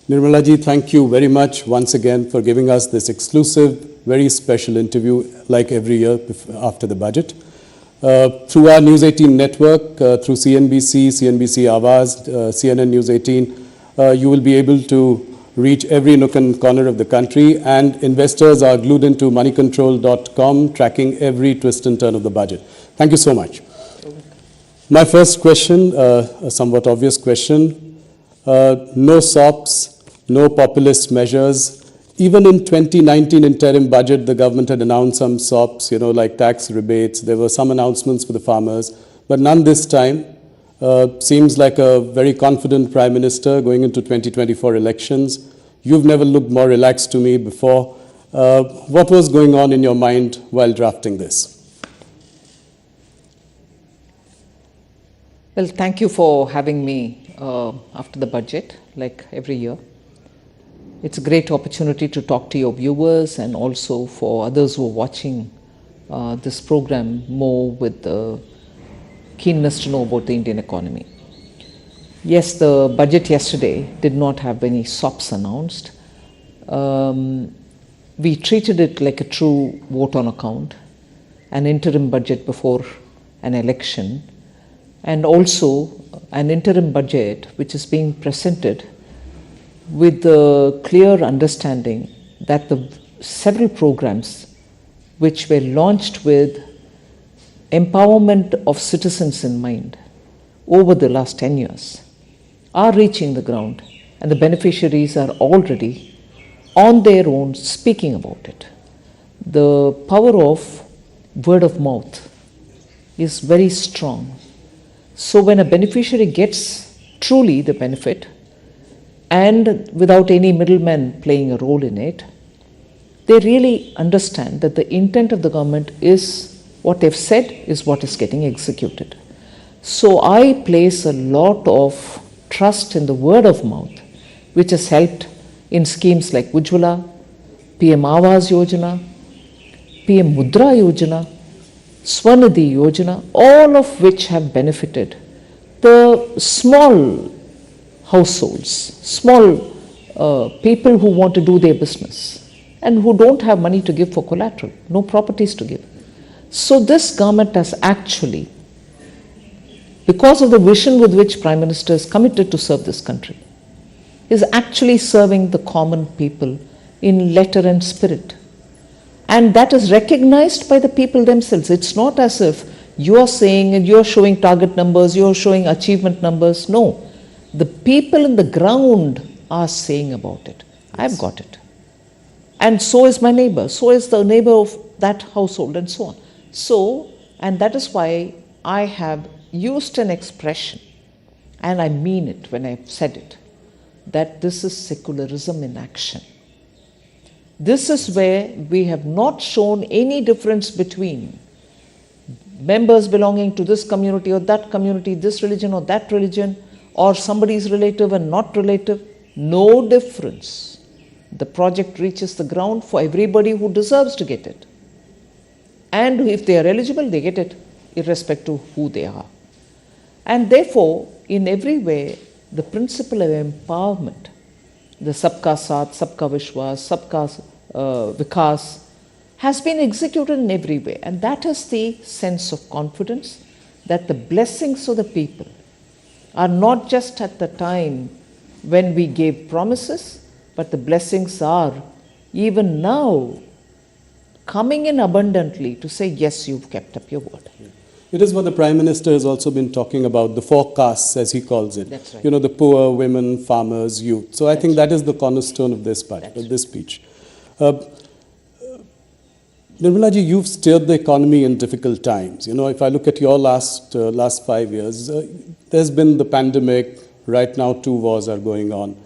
Nirmala ji, thank you very much once again for giving us this exclusive, very special interview like every year after the budget. Through our News18 network, through CNBC, CNBC Awaz, CNN News 18, you will be able to reach every nook and corner of the country, and investors are glued into moneycontrol.com, tracking every twist and turn of the budget. Thank you so much. My first question, a somewhat obvious question, no SOPs, no populist measures. Even in 2019 interim budget, the government had announced some SOPs, like tax rebates. There were some announcements for the farmers, but none this time. Seems like a very confident Prime Minister going into 2024 elections. You've never looked more relaxed to me before. What was going on in your mind while drafting this? Well, thank you for having me after the budget, like every year. It's a great opportunity to talk to your viewers and also for others who are watching this program more with the keenness to know about the Indian economy. Yes, the budget yesterday did not have any SOPs announced. We treated it like a true vote on account, an interim budget before an election, and also an interim budget which is being presented with the clear understanding that the several programs which were launched with empowerment of citizens in mind over the last 10 years are reaching the ground, and the beneficiaries are already on their own speaking about it. The power of word of mouth is very strong. So when a beneficiary gets truly the benefit and without any middleman playing a role in it, they really understand that the intent of the government is what they've said is what is getting executed. So I place a lot of trust in the word of mouth, which has helped in schemes like Ujjwala, PM Awas Yojana, PM Mudra Yojana, Swanidhi Yojana, all of which have benefited the small households, small people who want to do their business and who don't have money to give for collateral, no properties to give. So this government has actually, because of the vision with which Prime Minister is committed to serve this country, is actually serving the common people in letter and spirit. And that is recognized by the people themselves. It's not as if you're saying and you're showing target numbers, you're showing achievement numbers. No, the people in the ground are saying about it. I've got it. And so is my neighbor, so is the neighbor of that household and so on. So, and that is why I have used an expression, and I mean it when I've said it, that this is secularism in action. This is where we have not shown any difference between members belonging to this community or that community, this religion or that religion, or somebody's relative and not relative. No difference. The project reaches the ground for everybody who deserves to get it. And if they are eligible, they get it, irrespective of who they are. And therefore, in every way, the principle of empowerment, the Sabka Saath, Sabka Vishwas, Sabka Vikas, has been executed in every way. And that is the sense of confidence that the blessings of the people are not just at the time when we gave promises, but the blessings are even now coming in abundantly to say, yes, you've kept up your word. It is what the Prime Minister has also been talking about, the four castes, as he calls it. That's right. The poor, women, farmers, youth. So I think that is the cornerstone of this part, of this speech. Nirmala ji, you've steered the economy in difficult times. If I look at your last 5 years, there's been the pandemic. Right now, 2 wars are going on.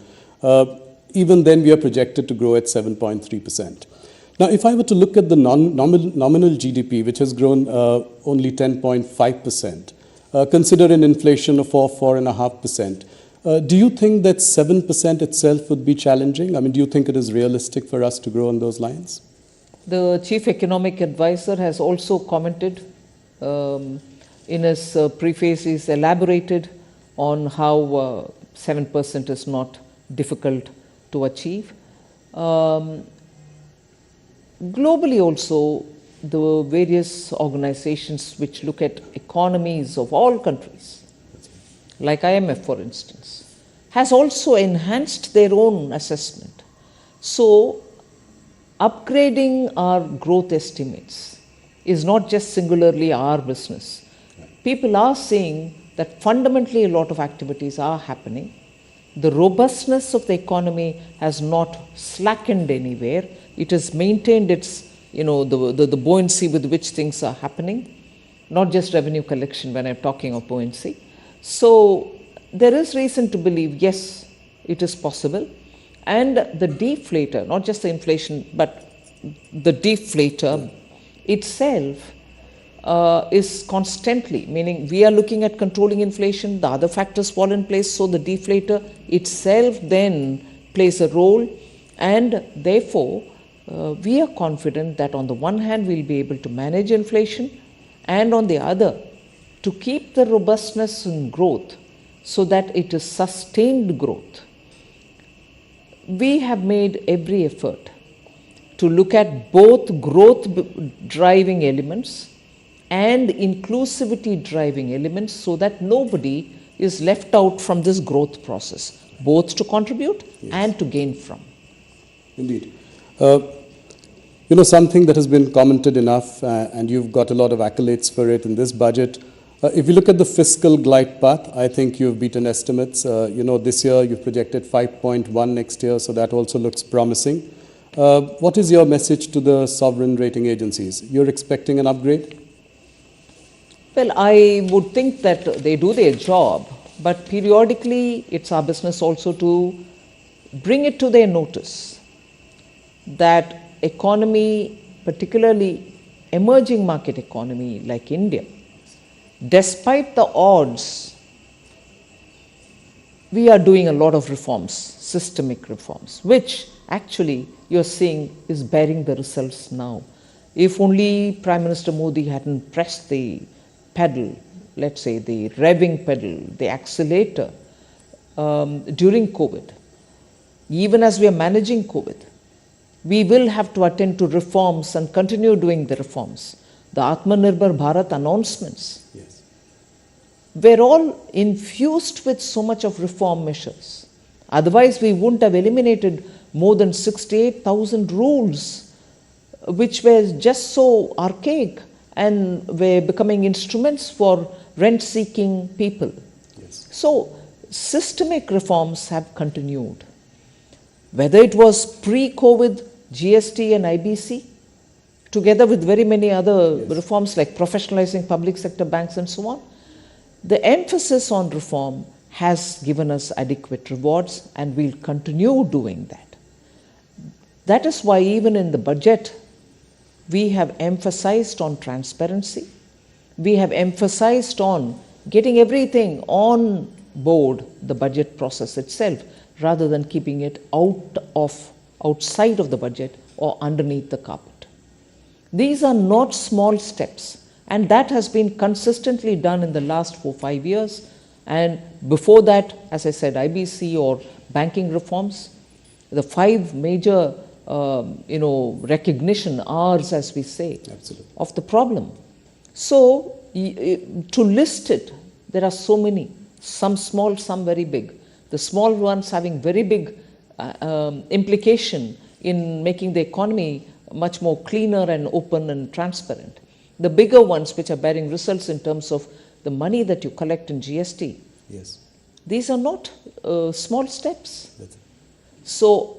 Even then, we are projected to grow at 7.3%. Now, if I were to look at the nominal GDP, which has grown only 10.5%, consider an inflation of 4.5%, do you think that 7% itself would be challenging? I mean, do you think it is realistic for us to grow on those lines? The Chief Economic Advisor has also commented in his preface. He's elaborated on how 7% is not difficult to achieve. Globally also, the various organizations which look at economies of all countries, like IMF for instance, has also enhanced their own assessment. So, upgrading our growth estimates is not just singularly our business. People are seeing that fundamentally a lot of activities are happening. The robustness of the economy has not slackened anywhere. It has maintained its, the buoyancy with which things are happening, not just revenue collection when I'm talking of buoyancy. So there is reason to believe, yes, it is possible. And the deflator, not just the inflation, but the deflator itself is constantly, meaning we are looking at controlling inflation, the other factors fall in place, so the deflator itself then plays a role, and therefore we are confident that on the one hand we'll be able to manage inflation, and on the other to keep the robustness in growth so that it is sustained growth. We have made every effort to look at both growth driving elements and inclusivity driving elements so that nobody is left out from this growth process, both to contribute and to gain from. Indeed. Something that has been commented enough, and you've got a lot of accolades for it in this budget. If you look at the fiscal glide path, I think you've beaten estimates. This year you've projected 5.1 next year, so that also looks promising. What is your message to the sovereign rating agencies? You're expecting an upgrade? Well, I would think that they do their job, but periodically it's our business also to bring it to their notice that economy, particularly emerging market economy like India, despite the odds, we are doing a lot of reforms, systemic reforms, which actually you're seeing is bearing the results now. If only Prime Minister Modi hadn't pressed the pedal, let's say the revving pedal, the accelerator during COVID, even as we are managing COVID, we will have to attend to reforms and continue doing the reforms. The Atmanirbhar Bharat announcements were all infused with so much of reform measures. Otherwise, we wouldn't have eliminated more than 68,000 rules, which were just so archaic and were becoming instruments for rent-seeking people. So, systemic reforms have continued. Whether it was pre-COVID, GST and IBC, together with very many other reforms like professionalizing public sector banks and so on, the emphasis on reform has given us adequate rewards, and we'll continue doing that. That is why even in the budget, we have emphasized on transparency. We have emphasized on getting everything on board the budget process itself, rather than keeping it outside of the budget or underneath the carpet. These are not small steps, and that has been consistently done in the last 4-5 years. And before that, as I said, IBC or banking reforms, the 5 major recognition R's, as we say, of the problem. So, to list it, there are so many, some small, some very big. The small ones having very big implication in making the economy much more cleaner and open and transparent. The bigger ones which are bearing results in terms of the money that you collect in GST. These are not small steps. So,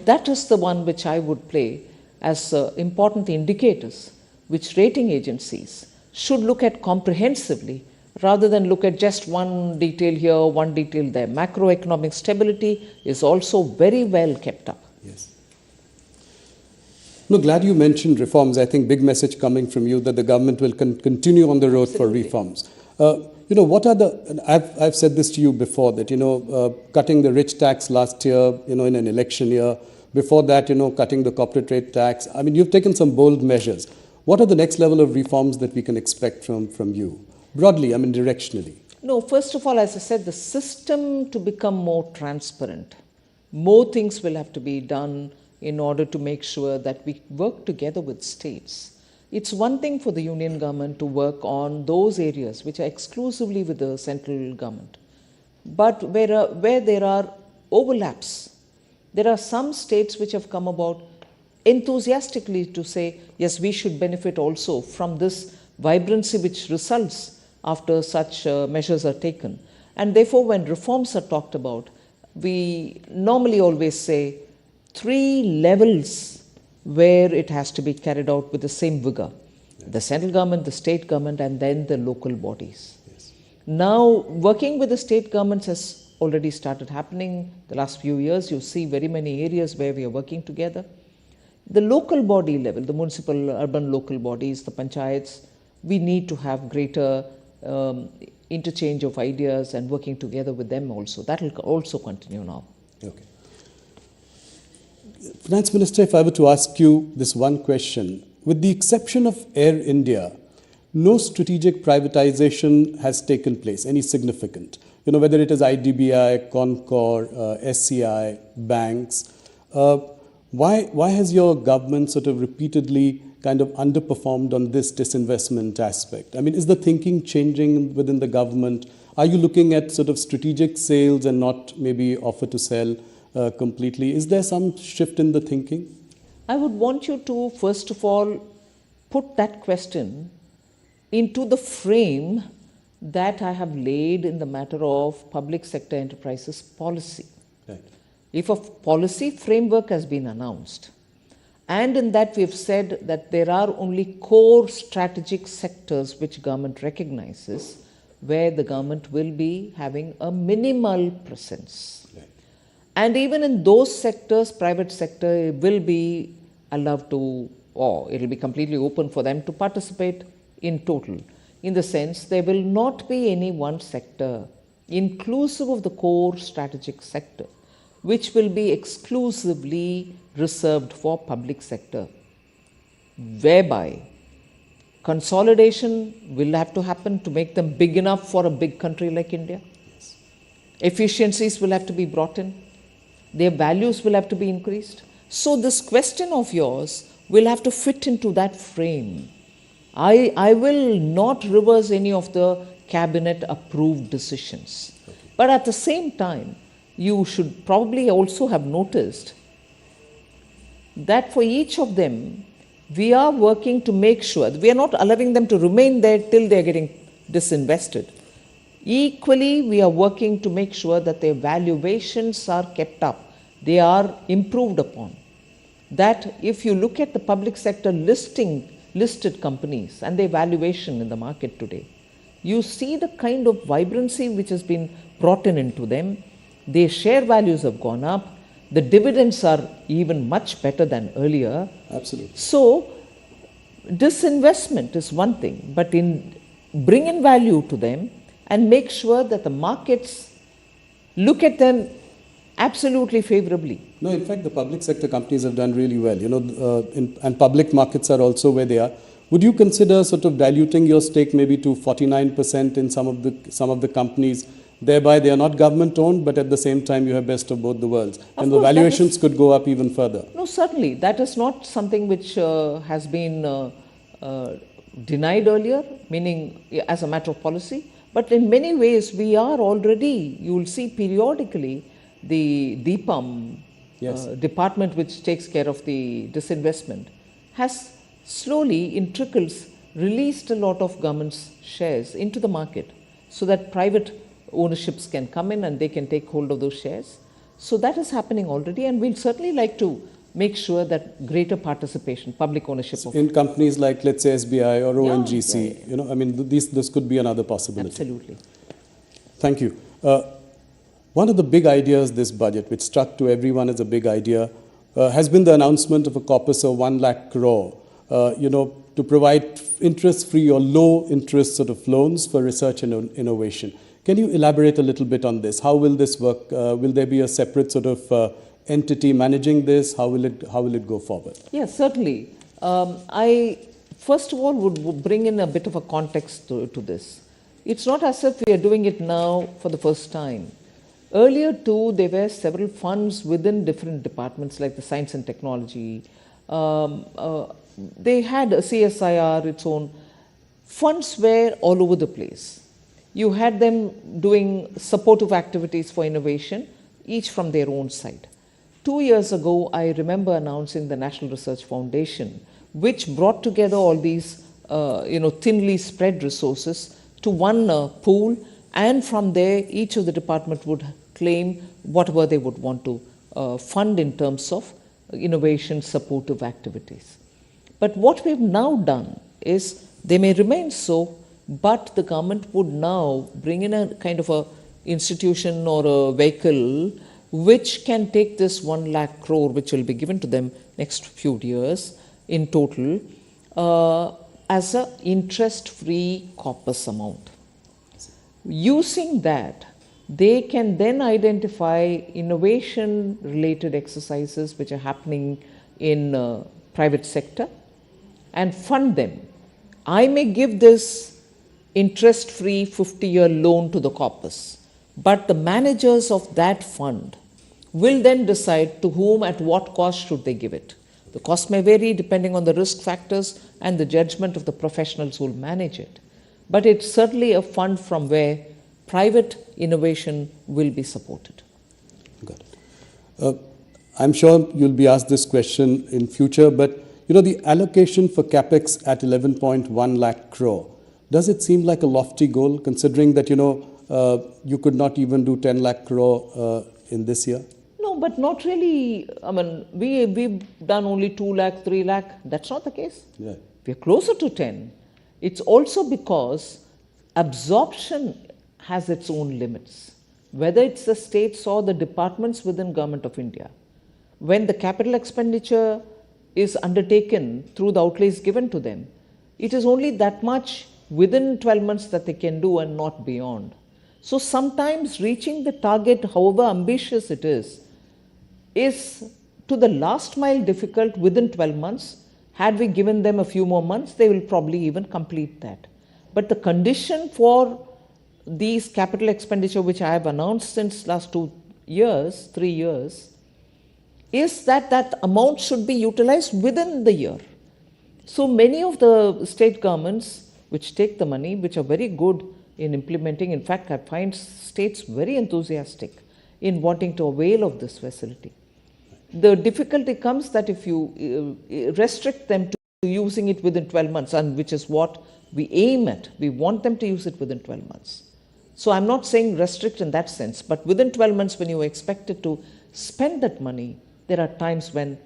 that is the one which I would play as important indicators which rating agencies should look at comprehensively, rather than look at just one detail here, one detail there. Macroeconomic stability is also very well kept up. No, glad you mentioned reforms. I think big message coming from you that the government will continue on the road for reforms. What are I've said this to you before, that, cutting the rich tax last year, in an election year. Before that, cutting the corporate rate tax. I mean, you've taken some bold measures. What are the next level of reforms that we can expect from you? Broadly, I mean, directionally. No, first of all, as I said, the system to become more transparent, more things will have to be done in order to make sure that we work together with states. It's one thing for the union government to work on those areas which are exclusively with the central government. But where there are overlaps, there are some states which have come about enthusiastically to say, yes, we should benefit also from this vibrancy which results after such measures are taken. And therefore, when reforms are talked about, we normally always say 3 levels where it has to be carried out with the same vigor. Yes. The central government, the state government, and then the local bodies. Yes. Now, working with the state governments has already started happening. The last few years, you see very many areas where we are working together. The local body level, the municipal, urban local bodies, the panchayats, we need to have greater interchange of ideas and working together with them also. That will also continue now. Okay. Finance Minister, if I were to ask you this one question, with the exception of Air India, no strategic privatization has taken place, any significant. Whether it is IDBI, Concor, SCI, banks. Why has your government sort of repeatedly kind of underperformed on this disinvestment aspect? I mean, is the thinking changing within the government? Are you looking at sort of strategic sales and not maybe offer to sell completely? Is there some shift in the thinking? I would want you to, first of all, put that question into the frame that I have laid in the matter of public sector enterprises policy. Right. If a policy framework has been announced, and in that we have said that there are only core strategic sectors which government recognizes, where the government will be having a minimal presence. Right. And even in those sectors, private sector will be allowed to, or it will be completely open for them to participate in total. In the sense, there will not be any one sector, inclusive of the core strategic sector, which will be exclusively reserved for public sector, whereby consolidation will have to happen to make them big enough for a big country like India. Yes. Efficiencies will have to be brought in. Their values will have to be increased. So this question of yours will have to fit into that frame. I will not reverse any of the cabinet approved decisions. Okay. But at the same time, you should probably also have noticed that for each of them, we are working to make sure that we are not allowing them to remain there till they are getting disinvested. Equally, we are working to make sure that their valuations are kept up, they are improved upon. That if you look at the public sector listed companies and their valuation in the market today, you see the kind of vibrancy which has been brought into them. Their share values have gone up. The dividends are even much better than earlier. Absolutely. So, disinvestment is one thing, but bring in value to them and make sure that the markets look at them absolutely favorably. No, in fact, the public sector companies have done really well, and public markets are also where they are. Would you consider sort of diluting your stake maybe to 49% in some of the companies? Thereby, they are not government owned, but at the same time, you have best of both the worlds. And the valuations could go up even further. No, certainly. That is not something which has been denied earlier, meaning as a matter of policy. But in many ways, we are already, you will see periodically, the DIPAM yes. Department which takes care of the disinvestment has slowly, in trickles, released a lot of government's shares into the market so that private ownerships can come in and they can take hold of those shares. So that is happening already, and we'll certainly like to make sure that greater participation, public ownership of in companies like, let's say, SBI or ONGC, yeah. I mean, this could be another possibility. Absolutely. Thank you. One of the big ideas this budget, which struck to everyone as a big idea, has been the announcement of a corpus of 1 lakh crore, to provide interest-free or low-interest sort of loans for research and innovation. Can you elaborate a little bit on this? How will this work? Will there be a separate sort of entity managing this? How will it go forward? Yes, certainly. I first of all would bring in a bit of a context to this. It's not as if we are doing it now for the first time. Earlier too, there were several funds within different departments like the science and technology. They had a CSIR, its own. Funds were all over the place. You had them doing supportive activities for innovation, each from their own side. 2 years ago, I remember announcing the National Research Foundation, which brought together all these thinly spread resources to one pool, and from there, each of the department would claim whatever they would want to fund in terms of innovation supportive activities. But what we've now done is, they may remain so, but the government would now bring in a kind of a institution or a vehicle which can take this 1 lakh crore, which will be given to them next few years in total, as an interest-free corpus amount. Using that, they can then identify innovation-related exercises which are happening in private sector and fund them. I may give this interest-free 50-year loan to the corpus, but the managers of that fund will then decide to whom at what cost should they give it. The cost may vary depending on the risk factors and the judgment of the professionals who will manage it. But it's certainly a fund from where private innovation will be supported. Got it. I'm sure you'll be asked this question in future, but the allocation for capex at 11.1 lakh crore, does it seem like a lofty goal, considering that you could not even do 10 lakh crore in this year? No, but not really. I mean, we've done only 2 lakh, 3 lakh. That's not the case. Yeah. We're closer to 10. It's also because absorption has its own limits, whether it's the states or the departments within Government of India. When the capital expenditure is undertaken through the outlays given to them, it is only that much within 12 months that they can do and not beyond. So sometimes reaching the target, however ambitious it is to the last mile difficult within 12 months. Had we given them a few more months, they will probably even complete that. But the condition for these capital expenditure, which I have announced since last 3 years, is that that amount should be utilized within the year. So many of the state governments which take the money, which are very good in implementing, in fact, I find states very enthusiastic in wanting to avail of this facility. The difficulty comes that if you restrict them to using it within 12 months, and which is what we aim at, we want them to use it within 12 months. So I'm not saying restrict in that sense, but within 12 months when you are expected to spend that money, there are times when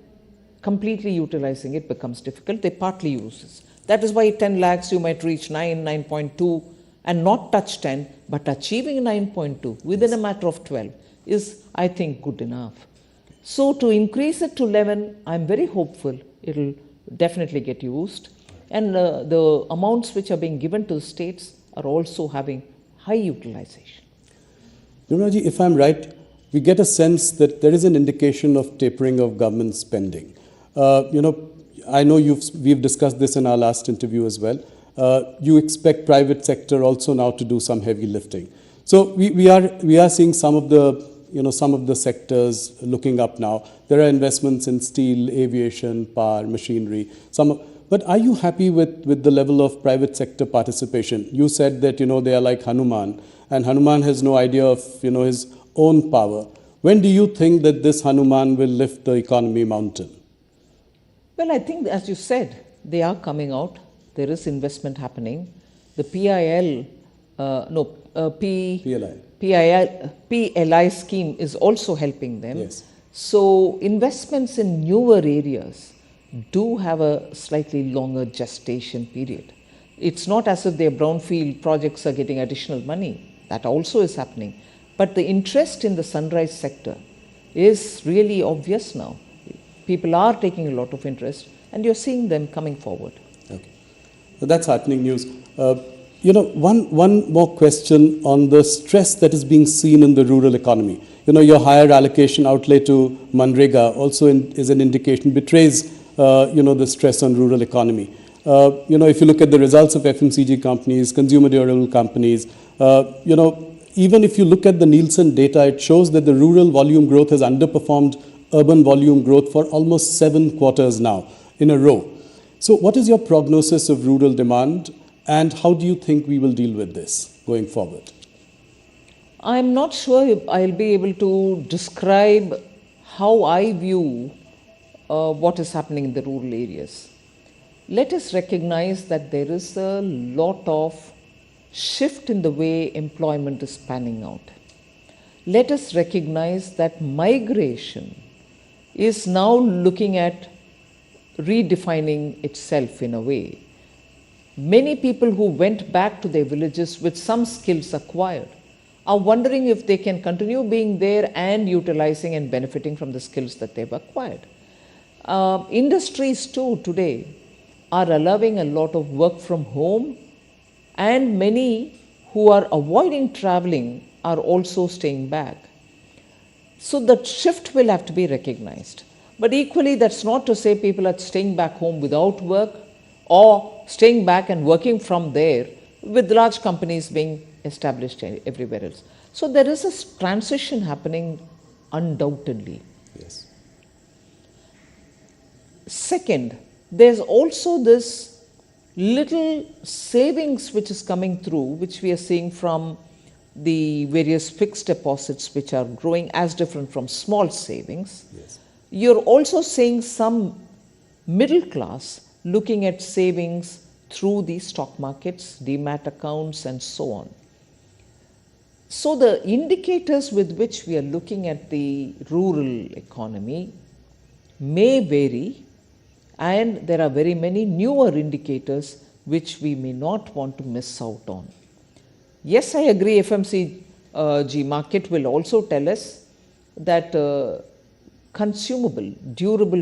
completely utilizing it becomes difficult. They partly use it. That is why 10 lakhs you might reach 9.2 and not touch 10, but achieving 9.2 within a matter of 12 is, I think, good enough. So to increase it to 11, I'm very hopeful it will definitely get used. And the amounts which are being given to the states are also having high utilization. Nirmala ji, if I'm right, we get a sense that there is an indication of tapering of government spending. I know we've discussed this in our last interview as well. You expect private sector also now to do some heavy lifting. So we are seeing some of the sectors looking up now. There are investments in steel, aviation, power, machinery. But are you happy with the level of private sector participation? You said that they are like Hanuman, and Hanuman has no idea of his own power. When do you think that this Hanuman will lift the economy mountain? Well, I think, as you said, they are coming out. There is investment happening. The PLI scheme is also helping them. Yes. So investments in newer areas do have a slightly longer gestation period. It's not as if their brownfield projects are getting additional money. That also is happening. But the interest in the sunrise sector is really obvious now. People are taking a lot of interest, and you're seeing them coming forward. Okay. So that's heartening news. One more question on the stress that is being seen in the rural economy. Your higher allocation outlay to Manrega also is an indication, betrays the stress on rural economy. If you look at the results of FMCG companies, consumer durable companies, even if you look at the Nielsen data, it shows that the rural volume growth has underperformed urban volume growth for almost 7 quarters now in a row. So what is your prognosis of rural demand, and how do you think we will deal with this going forward? I'm not sure I'll be able to describe how I view what is happening in the rural areas. Let us recognize that there is a lot of shift in the way employment is panning out. Let us recognize that migration is now looking at redefining itself in a way. Many people who went back to their villages with some skills acquired are wondering if they can continue being there and utilizing and benefiting from the skills that they've acquired. Industries too today are allowing a lot of work from home, and many who are avoiding traveling are also staying back. So that shift will have to be recognized. But equally, that's not to say people are staying back home without work or staying back and working from there with large companies being established everywhere else. So there is a transition happening undoubtedly. Yes. Second, there's also this little savings which is coming through, which we are seeing from the various fixed deposits which are growing as different from small savings. Yes. You're also seeing some middle class looking at savings through the stock markets, demat accounts, and so on. So the indicators with which we are looking at the rural economy may vary, and there are very many newer indicators which we may not want to miss out on. Yes, I agree, FMCG market will also tell us that durable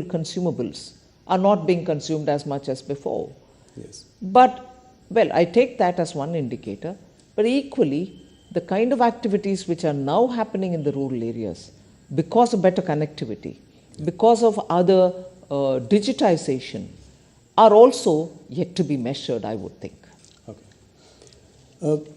consumables are not being consumed as much as before. Yes. But, well, I take that as one indicator, but equally, the kind of activities which are now happening in the rural areas, because of better connectivity, because of other digitization, are also yet to be measured, I would think. Okay.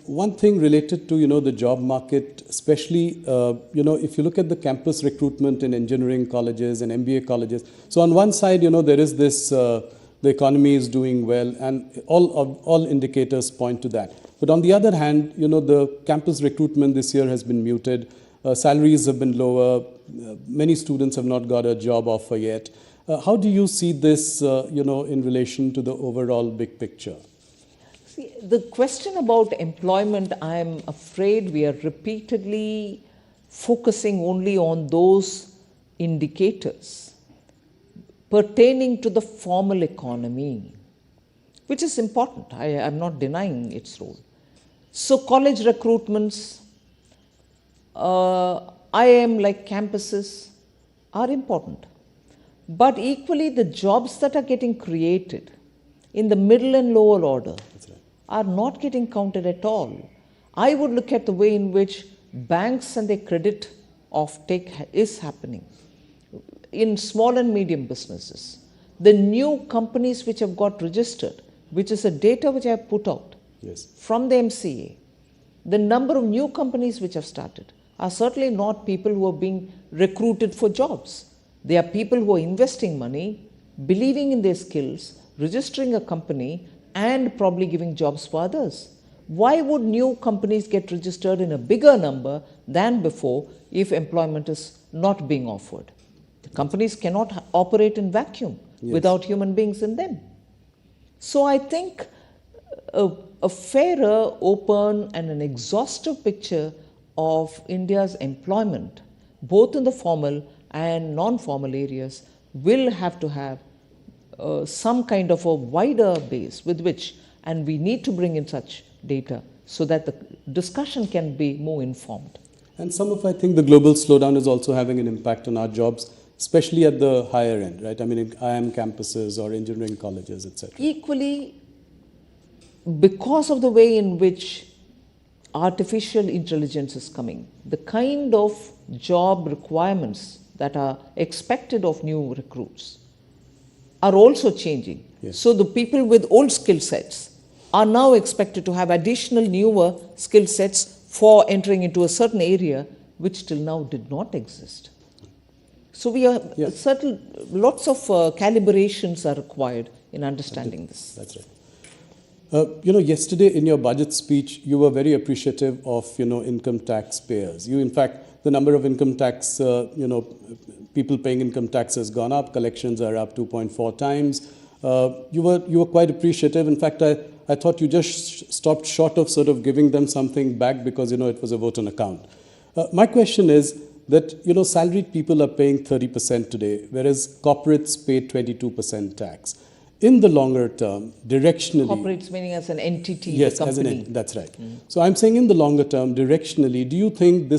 One thing related to, the job market, especially, if you look at the campus recruitment in engineering colleges and MBA colleges. So on one side, there is this, the economy is doing well, and all indicators point to that. But on the other hand, the campus recruitment this year has been muted. Salaries have been lower. Many students have not got a job offer yet. How do you see this, in relation to the overall big picture? See, the question about employment, I am afraid we are repeatedly focusing only on those indicators pertaining to the formal economy, which is important. I am not denying its role. So college recruitments, IIM like campuses are important. But equally, the jobs that are getting created in the middle and lower order are not getting counted at all. I would look at the way in which banks and their credit offtake is happening in small and medium businesses. The new companies which have got registered, which is a data which I have put out from the MCA, the number of new companies which have started are certainly not people who are being recruited for jobs. They are people who are investing money, believing in their skills, registering a company, and probably giving jobs for others. Why would new companies get registered in a bigger number than before if employment is not being offered? The companies cannot operate in vacuum without human beings in them. So I think a fairer, open, and an exhaustive picture of India's employment, both in the formal and non-formal areas, will have to have some kind of a wider base with which, and we need to bring in such data so that the discussion can be more informed. And I think the global slowdown is also having an impact on our jobs, especially at the higher end, right? I mean, in IIM campuses or engineering colleges, etc. Equally, because of the way in which artificial intelligence is coming, the kind of job requirements that are expected of new recruits are also changing. So the people with old skill sets are now expected to have additional newer skill sets for entering into a certain area which till now did not exist. So we are lots of calibrations are required in understanding this. That's right. Yesterday in your budget speech, you were very appreciative of, income tax payers. In fact, the number of income tax, people paying income tax has gone up. Collections are up 2.4 times. You were quite appreciative. In fact, I thought you just stopped short of sort of giving them something back because, it was a vote on account. My question is that, salaried people are paying 30% today, whereas corporates pay 22% tax. In the longer term, directionally... Corporates meaning as an entity, yes, the company. That's right. So I'm saying in the longer term, directionally, do you think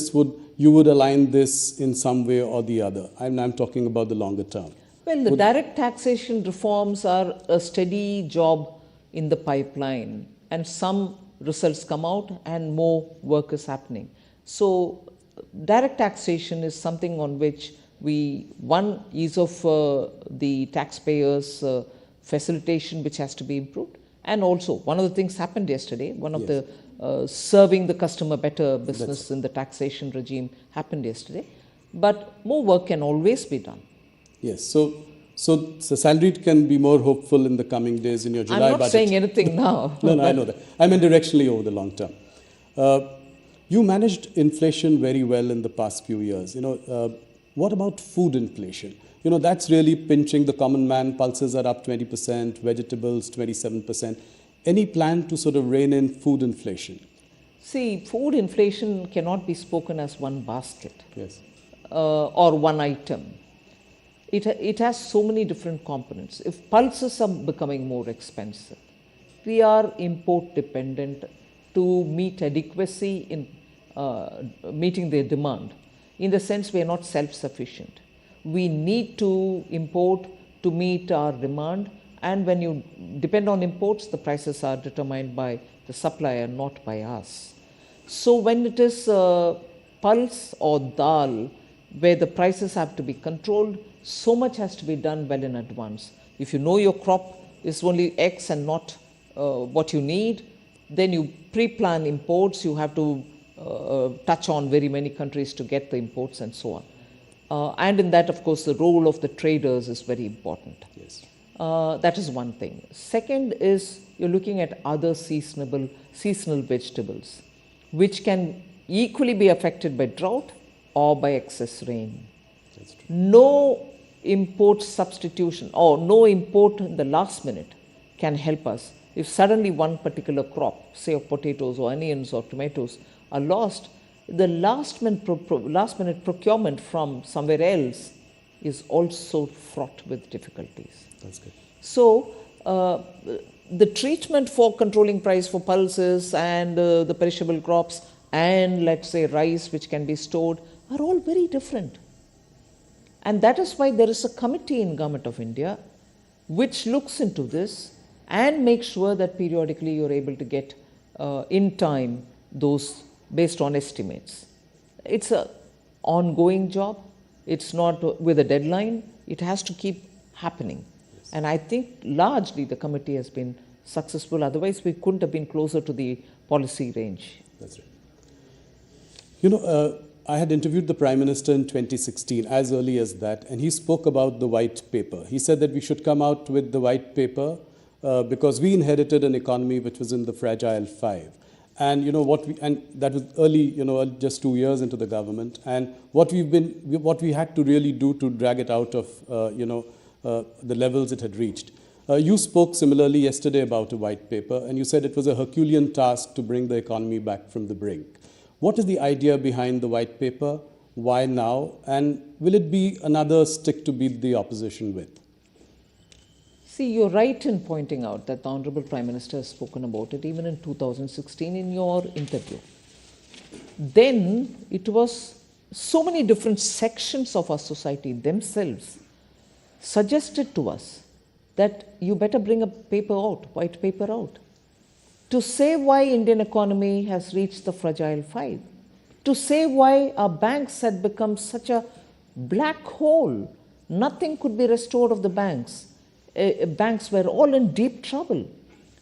you would align this in some way or the other? I'm talking about the longer term. Well, the direct taxation reforms are a steady job in the pipeline, and some results come out and more work is happening. So direct taxation is something on which one ease of the taxpayers' facilitation which has to be improved, and also one of the things happened yesterday, one of the serving the customer better business in the taxation regime happened yesterday, but more work can always be done. Yes, so salaried can be more hopeful in the coming days in your July budget. I'm not saying anything now. No, I know that. I mean directionally over the long term. You managed inflation very well in the past few years. What about food inflation? That's really pinching the common man. Pulses are up 20%, vegetables 27%. Any plan to sort of rein in food inflation? See, food inflation cannot be spoken as one basket. Yes. Or one item. It has so many different components. If pulses are becoming more expensive, we are import dependent to meet adequacy in meeting their demand. In the sense we are not self-sufficient. We need to import to meet our demand, and when you depend on imports, the prices are determined by the supplier, not by us. So when it is pulse or dal, where the prices have to be controlled, so much has to be done well in advance. If you know your crop is only X and not what you need, then you pre-plan imports. You have to touch on very many countries to get the imports and so on. And in that, of course, the role of the traders is very important. Yes. That is one thing. Second is you're looking at other seasonal vegetables, which can equally be affected by drought or by excess rain. That's true. No import substitution or no import in the last minute can help us. If suddenly one particular crop, say of potatoes or onions or tomatoes, are lost, the last minute procurement from somewhere else is also fraught with difficulties. That's good. So the treatment for controlling price for pulses and the perishable crops and let's say rice which can be stored are all very different. And that is why there is a committee in Government of India which looks into this and makes sure that periodically you're able to get in time those based on estimates. It's an ongoing job. It's not with a deadline. It has to keep happening. Yes. And I think largely the committee has been successful. Otherwise, we couldn't have been closer to the policy range. That's right. I had interviewed the Prime Minister in 2016, as early as that, and he spoke about the white paper. He said that we should come out with the white paper because we inherited an economy which was in the fragile five. And and that was early, just 2 years into the government. And what we had to really do to drag it out of, the levels it had reached. You spoke similarly yesterday about a white paper, and you said it was a Herculean task to bring the economy back from the brink. What is the idea behind the white paper? Why now? And will it be another stick to beat the opposition with? See, you're right in pointing out that the Honorable Prime Minister has spoken about it even in 2016 in your interview. Then it was so many different sections of our society themselves suggested to us that you better bring a paper out, white paper out, to say why Indian economy has reached the fragile five, to say why our banks had become such a black hole. Nothing could be restored of the banks. Banks were all in deep trouble.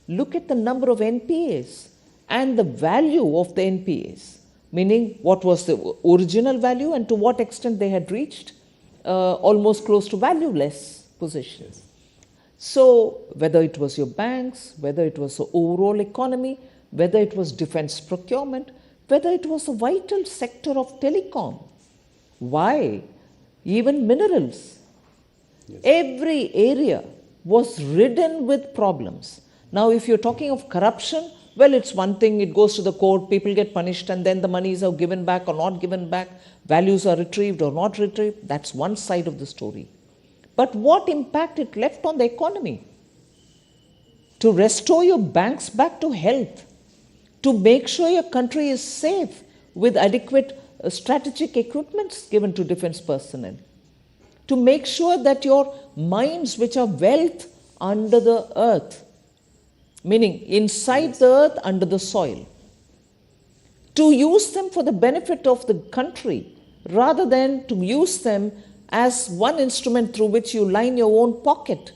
Look at the number of NPAs and the value of the NPAs. meaning what was the original value and to what extent they had reached almost close to valueless positions. So whether it was your banks, whether it was the overall economy, whether it was defense procurement, whether it was a vital sector of telecom, why? Even minerals. Yes. Every area was ridden with problems. Now, if you're talking of corruption, well, it's one thing, it goes to the court, people get punished, and then the monies are given back or not given back, values are retrieved or not retrieved. That's one side of the story. But what impact it left on the economy? To restore your banks back to health, to make sure your country is safe with adequate strategic equipments given to defense personnel, to make sure that your mines, which are wealth under the earth, meaning inside the earth, under the soil, to use them for the benefit of the country rather than to use them as one instrument through which you line your own pocket.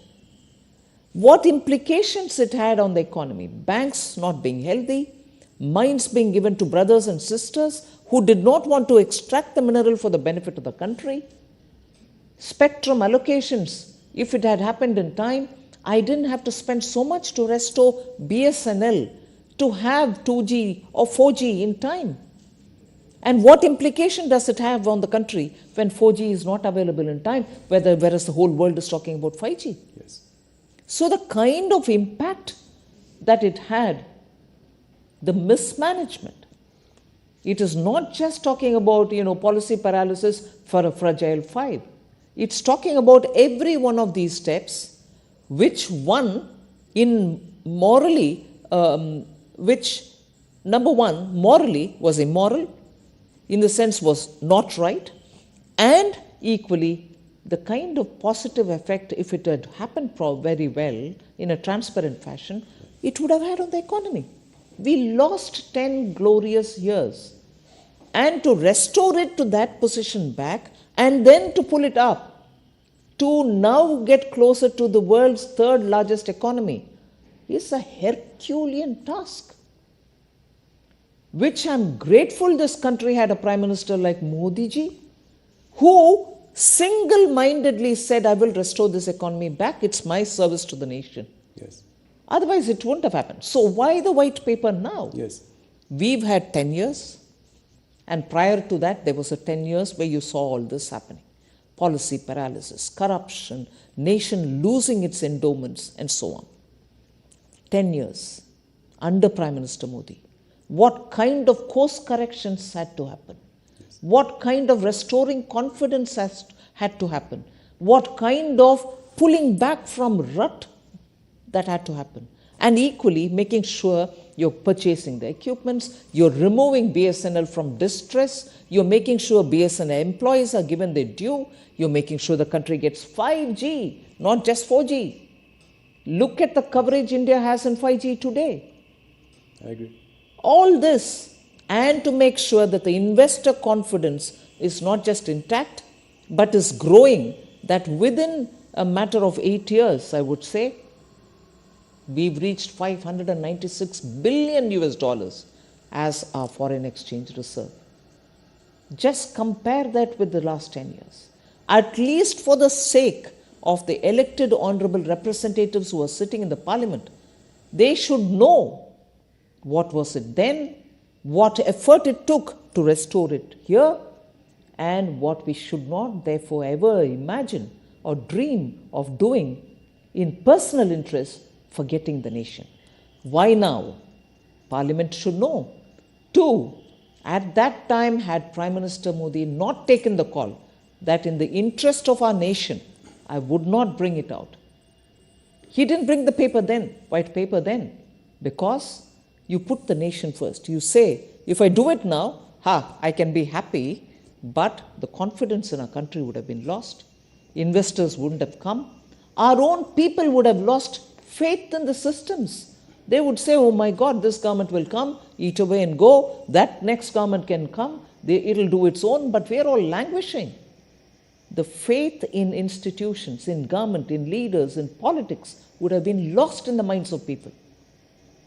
What implications it had on the economy? Banks not being healthy, mines being given to brothers and sisters who did not want to extract the mineral for the benefit of the country. Spectrum allocations, if it had happened in time, I didn't have to spend so much to restore BSNL to have 2G or 4G in time. And what implication does it have on the country when 4G is not available in time, whereas the whole world is talking about 5G? Yes. So the kind of impact that it had, the mismanagement, it is not just talking about, policy paralysis for a fragile 5. It's talking about every one of these steps, which one in morally, which number one, morally was immoral, in the sense was not right, and equally the kind of positive effect, if it had happened very well in a transparent fashion, it would have had on the economy. We lost 10 glorious years, and to restore it to that position back and then to pull it up to now get closer to the world's third largest economy is a Herculean task, which I'm grateful this country had a Prime Minister like Modi ji, who single-mindedly said, I will restore this economy back, it's my service to the nation. Yes. Otherwise, it wouldn't have happened. So why the white paper now? Yes. We've had 10 years, and prior to that, there was a 10 years where you saw all this happening. Policy paralysis, corruption, nation losing its endowments, and so on. 10 years under Prime Minister Modi. What kind of course corrections had to happen? Yes. What kind of restoring confidence had to happen? What kind of pulling back from rut that had to happen? And equally, making sure you're purchasing the equipments, you're removing BSNL from distress, you're making sure BSNL employees are given their due, you're making sure the country gets 5G, not just 4G. Look at the coverage India has in 5G today. I agree. All this, and to make sure that the investor confidence is not just intact, but is growing, that within a matter of 8 years, I would say, we've reached $596 billion as our foreign exchange reserve. Just compare that with the last 10 years. At least for the sake of the elected honorable representatives who are sitting in the parliament, they should know what was it then, what effort it took to restore it here, and what we should not therefore ever imagine or dream of doing in personal interest, forgetting the nation. Why now? Parliament should know. 2, at that time, had Prime Minister Modi not taken the call that in the interest of our nation, I would not bring it out. He didn't bring the paper then, white paper then, because you put the nation first. You say, if I do it now, I can be happy, but the confidence in our country would have been lost. Investors wouldn't have come. Our own people would have lost faith in the systems. They would say, oh my God, this government will come, eat away and go. That next government can come. It'll do its own, but we're all languishing. The faith in institutions, in government, in leaders, in politics would have been lost in the minds of people.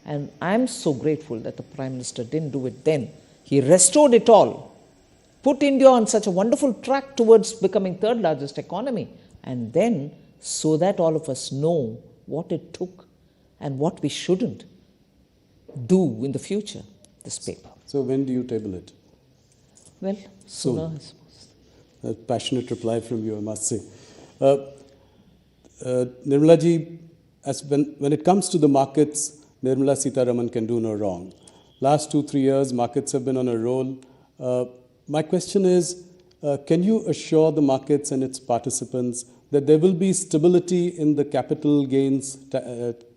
And I'm so grateful that the Prime Minister didn't do it then. He restored it all, put India on such a wonderful track towards becoming third largest economy, and then so that all of us know what it took and what we shouldn't do in the future, this paper. So when do you table it? Well, sooner, I suppose. A passionate reply from you, I must say. Nirmala ji, when it comes to the markets, Nirmala Sitharaman can do no wrong. Last 2-3 years, markets have been on a roll. My question is, can you assure the markets and its participants that there will be stability in the capital gains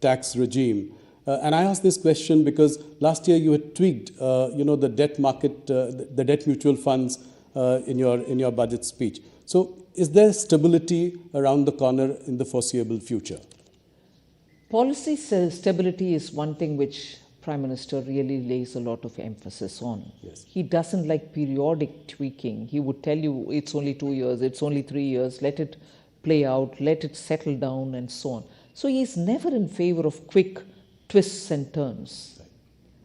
tax regime? And I ask this question because last year you had tweaked, the debt market, the debt mutual funds in your budget speech. So, is there stability around the corner in the foreseeable future? Policy stability is one thing which Prime Minister really lays a lot of emphasis on. Yes. He doesn't like periodic tweaking. He would tell you it's only 2 years, it's only 3 years, let it play out, let it settle down and so on. So he's never in favor of quick twists and turns. Right.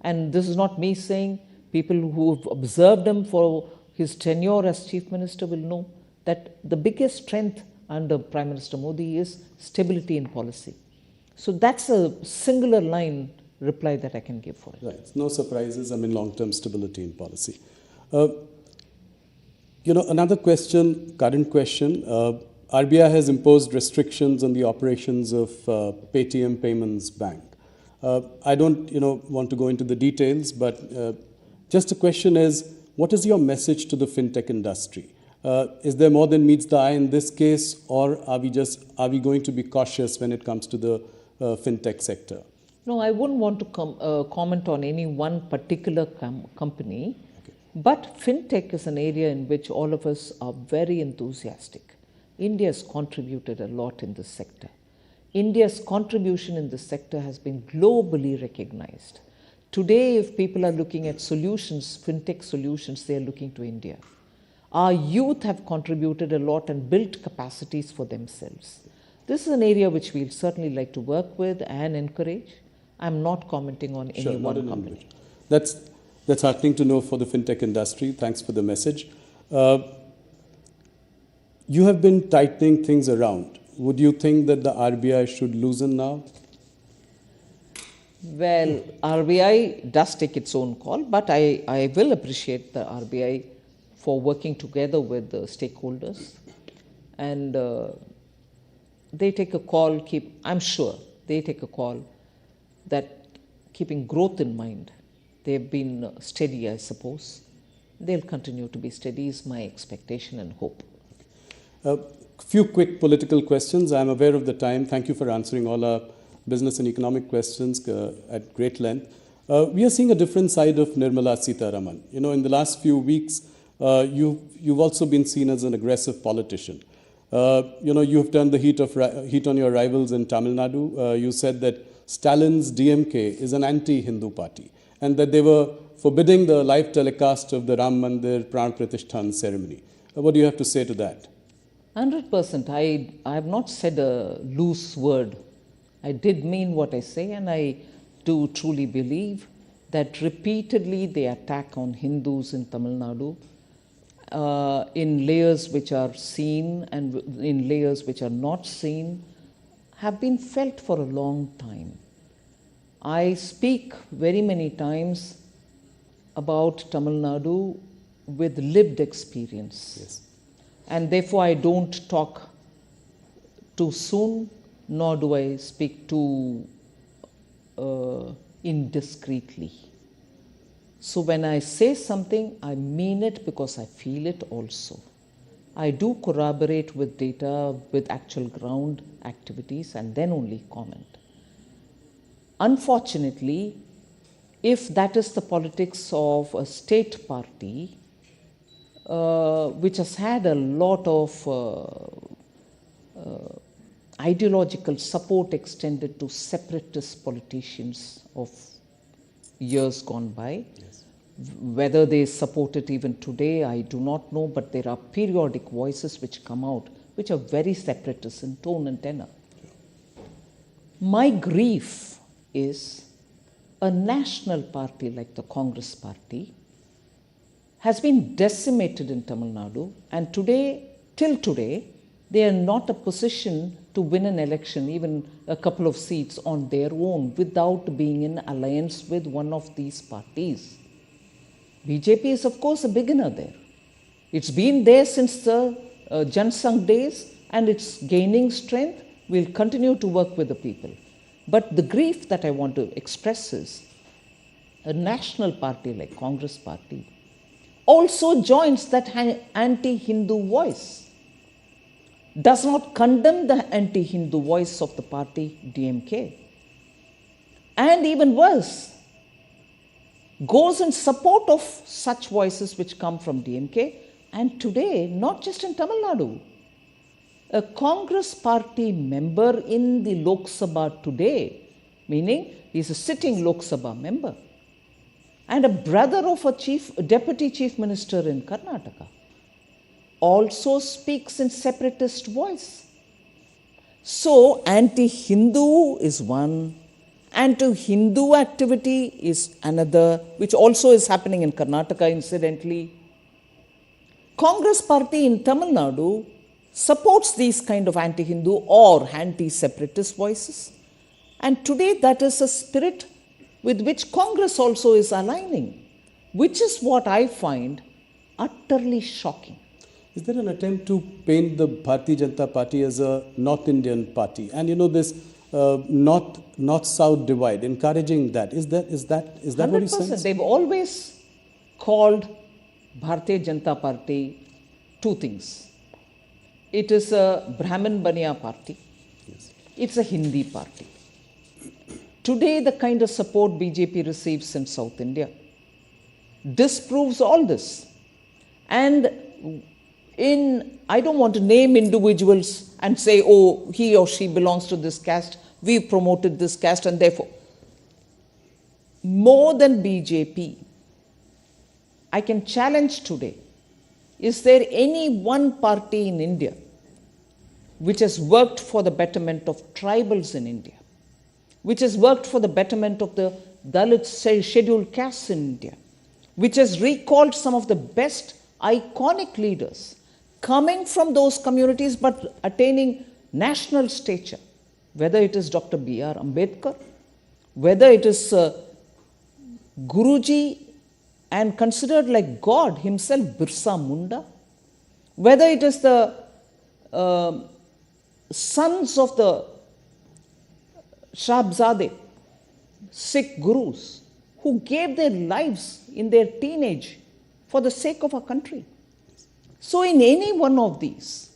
And this is not me saying, people who have observed him for his tenure as Chief Minister will know that the biggest strength under Prime Minister Modi is stability in policy. So that's a singular line reply that I can give for it. Right. No surprises. I mean, long-term stability in policy. Another question, current question. RBI has imposed restrictions on the operations of Paytm Payments Bank. I don't, want to go into the details, but just a question is, what is your message to the fintech industry? Is there more than meets the eye in this case, or are we going to be cautious when it comes to the fintech sector? No, I wouldn't want to comment on any one particular company, okay. But fintech is an area in which all of us are very enthusiastic. India has contributed a lot in this sector. India's contribution in this sector has been globally recognized. Today, if people are looking at solutions, fintech solutions, they are looking to India. Our youth have contributed a lot and built capacities for themselves. This is an area which we'll certainly like to work with and encourage. I'm not commenting on any one company. That's heartening to know for the fintech industry. Thanks for the message. You have been tightening things around. Would you think that the RBI should loosen now? Well, RBI does take its own call, but I will appreciate the RBI for working together with the stakeholders. And they take a call, I'm sure they take a call that keeping growth in mind. They've been steady, I suppose. They'll continue to be steady is my expectation and hope. Few quick political questions. I'm aware of the time. Thank you for answering all our business and economic questions at great length. We are seeing a different side of Nirmala Sitharaman. In the last few weeks, you've also been seen as an aggressive politician. You have turned the heat on your rivals in Tamil Nadu. You said that Stalin's DMK is an anti-Hindu party and that they were forbidding the live telecast of the Ram Mandir Pran Pratishthan ceremony. What do you have to say to that? 100%. I have not said a loose word. I did mean what I say, and I do truly believe that repeatedly they attack on Hindus in Tamil Nadu in layers which are seen and in layers which are not seen have been felt for a long time. I speak very many times about Tamil Nadu with lived experience. Yes. And therefore I don't talk too soon, nor do I speak too indiscreetly. So when I say something, I mean it because I feel it also. I do corroborate with data, with actual ground activities, and then only comment. Unfortunately, if that is the politics of a state party, which has had a lot of ideological support extended to separatist politicians of years gone by. Yes. Whether they support it even today, I do not know, but there are periodic voices which come out which are very separatist in tone and tenor. My grief is a national party like the Congress party has been decimated in Tamil Nadu, and today, till today, they are not a position to win an election, even a couple of seats on their own, without being in alliance with one of these parties. BJP is, of course, a beginner there. It's been there since the Jan Sangh days, and it's gaining strength. We'll continue to work with the people. But the grief that I want to express is a national party like Congress party also joins that anti-Hindu voice, does not condemn the anti-Hindu voice of the party DMK, and even worse, goes in support of such voices which come from DMK. And today, not just in Tamil Nadu, a Congress party member in the Lok Sabha today, meaning he's a sitting Lok Sabha member, and a brother of a deputy chief minister in Karnataka, also speaks in separatist voice. So anti-Hindu is one, anti-Hindu activity is another, which also is happening in Karnataka incidentally. Congress party in Tamil Nadu supports these kind of anti-Hindu or anti-separatist voices. And today that is a spirit with which Congress also is aligning, which is what I find utterly shocking. Is there an attempt to paint the Bharatiya Janata Party as a North Indian party? And this North-South divide, encouraging that. Is that what you say? They've always called Bharatiya Janata Party two things. It is a Brahmin Baniya party. Yes. It's a Hindi party. Today, the kind of support BJP receives in South India disproves all this. And I don't want to name individuals and say, oh, he or she belongs to this caste, we promoted this caste, and therefore, more than BJP, I can challenge today, is there any one party in India which has worked for the betterment of tribals in India, which has worked for the betterment of the Dalit scheduled castes in India, which has recalled some of the best iconic leaders coming from those communities but attaining national stature, whether it is Dr. B.R. Ambedkar, whether it is Guruji and considered like God himself, Birsa Munda, whether it is the sons of the Shahbzade, Sikh gurus, who gave their lives in their teenage for the sake of our country. So in any one of these,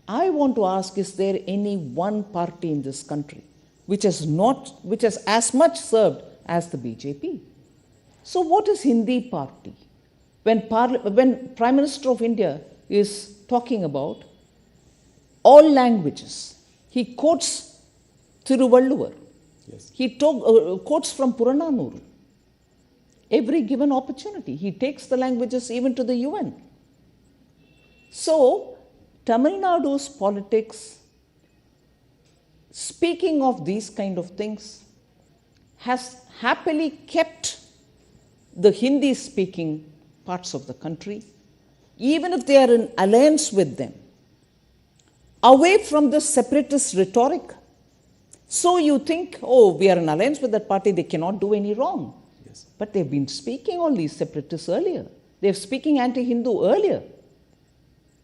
I want to ask, is there any one party in this country which has as much served as the BJP? So what is Hindi party? When Prime Minister of India is talking about all languages, he quotes Thiruvalluvar. Yes. He quotes from Purananuru. Every given opportunity, he takes the languages even to the UN. So, Tamil Nadu's politics, speaking of these kind of things, has happily kept the Hindi-speaking parts of the country, even if they are in alliance with them, away from the separatist rhetoric. So you think, oh, we are in alliance with that party, they cannot do any wrong. Yes. But they've been speaking all these separatists earlier. They're speaking anti-Hindu earlier,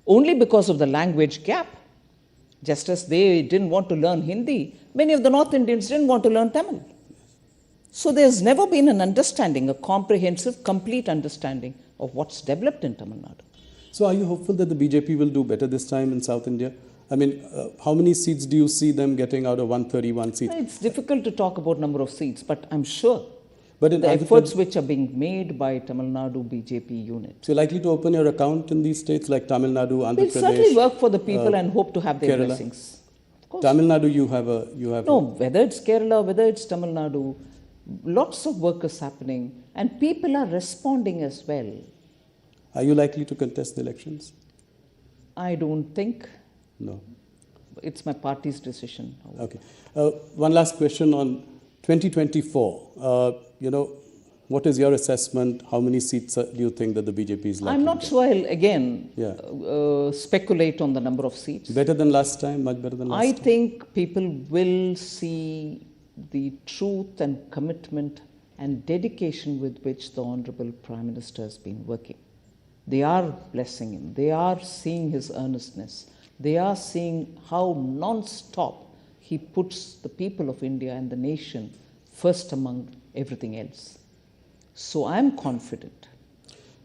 only because of the language gap. Just as they didn't want to learn Hindi, many of the North Indians didn't want to learn Tamil. So there's never been an understanding, a comprehensive, complete understanding of what's developed in Tamil Nadu. So are you hopeful that the BJP will do better this time in South India? I mean, how many seats do you see them getting out of 131 seats? It's difficult to talk about number of seats, but I'm sure but in the efforts which are being made by Tamil Nadu BJP unit. So you're likely to open your account in these states like Tamil Nadu, Andhra We'll Pradesh? certainly work for the people and hope to have their Kerala. blessings. Of course. Tamil Nadu, you have No, whether it's Kerala, whether it's Tamil Nadu, lots of work is happening and people are responding as well. Are you likely to contest the elections? I don't think. No. It's my party's decision. Okay. One last question on 2024. What is your assessment? How many seats do you think that the BJP is likely I'm not to get? sure I'll again Yeah. speculate on the number of seats. Better than last time? Much better than last I time? think people will see the truth and commitment and dedication with which the Honorable Prime Minister has been working. They are blessing him. They are seeing his earnestness. They are seeing how non-stop he puts the people of India and the nation first among everything else. So I'm confident.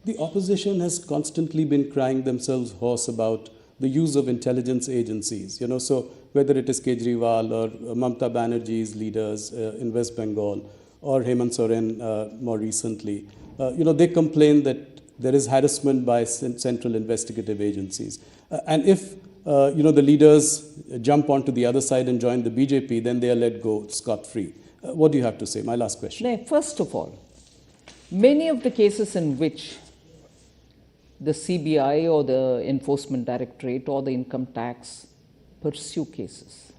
The opposition has constantly been crying themselves hoarse about the use of intelligence agencies. So whether it is Kejriwal or Mamata Banerjee's leaders in West Bengal or Hemant Soren more recently, they complain that there is harassment by central investigative agencies. And if the leaders jump onto the other side and join the BJP, then they are let go scot-free. What do you have to say? My last question. Now, first of all, many of the cases in which the CBI or the Enforcement Directorate or the income tax pursue cases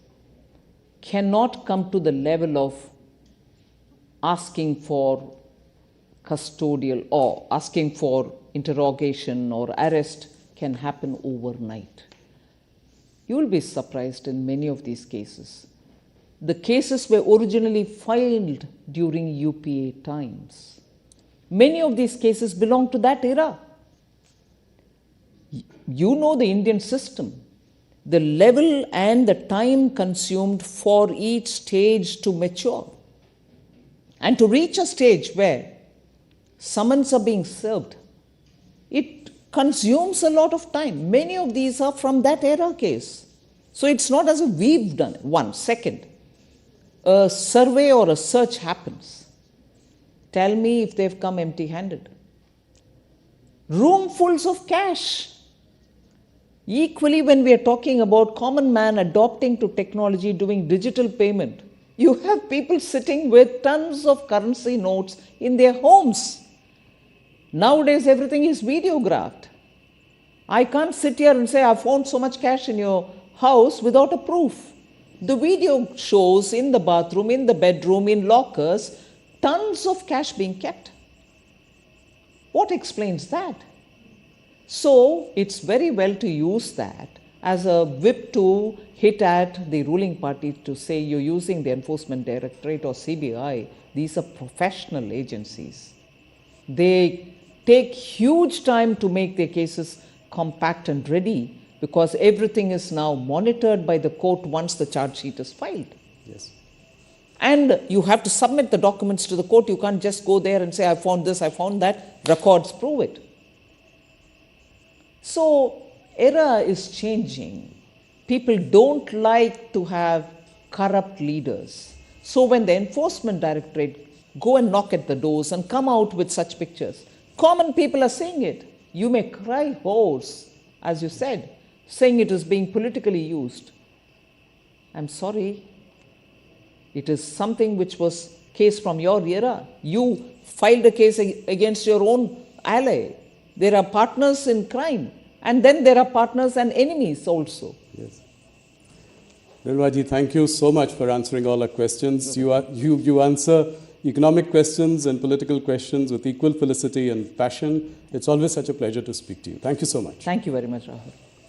cannot come to the level of asking for custodial or asking for interrogation or arrest can happen overnight. You will be surprised in many of these cases. The cases were originally filed during UPA times. Many of these cases belong to that era. You know the Indian system, the level and the time consumed for each stage to mature and to reach a stage where summons are being served. It consumes a lot of time. Many of these are from that era case. So it's not as if we've done it. One. Second, a survey or a search happens. Tell me if they've come empty-handed. Roomfuls of cash. Equally, when we are talking about common man adopting to technology, doing digital payment, you have people sitting with tons of currency notes in their homes. Nowadays, everything is videographed. I can't sit here and say, I found so much cash in your house without a proof. The video shows in the bathroom, in the bedroom, in lockers, tons of cash being kept. What explains that? So it's very well to use that as a whip to hit at the ruling party to say you're using the Enforcement Directorate or CBI. These are professional agencies. They take huge time to make their cases compact and ready because everything is now monitored by the court once the charge sheet is filed. Yes. And you have to submit the documents to the court. You can't just go there and say, I found this, I found that. Records prove it. So, era is changing. People don't like to have corrupt leaders. So when the Enforcement Directorate go and knock at the doors and come out with such pictures, common people are seeing it. You may cry hoarse, as you said, saying it is being politically used. I'm sorry. It is something which was case from your era. You filed a case against your own ally. There are partners in crime. And then there are partners and enemies also. Yes. Nirmala, thank you so much for answering all our questions. You answer economic questions and political questions with equal felicity and passion. It's always such a pleasure to speak to you. Thank you so much. Thank you very much, Rahul.